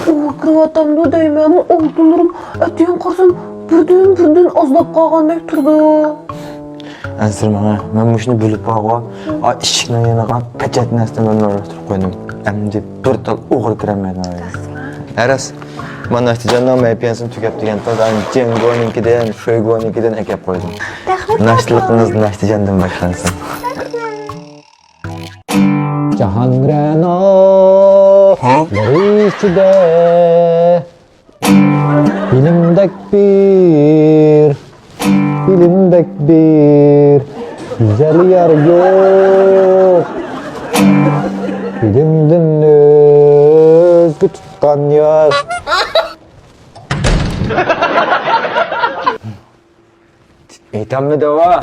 Kırvatamda değmenin altınlarım ötüyen karsam birden azlap kalgandek turdu. Ansırmana, ben bu işini bölüp bağa, işikten yana peçetini estemem uğraştırıp koydum. Emdi bir tal uğur kiremedim öyle. Eras, ben Naştican'dan MPN'sini tükep diyen tadan Cengo'ninkiden, Şöygo'ninkiden ekep koydum. Naştılıkınız Naştican'dan başlansın. Cahan Reno, dari içinde bilimdek bir güzel yar yok. Bilimden özgü tutkan yar. Eğitim mi deva?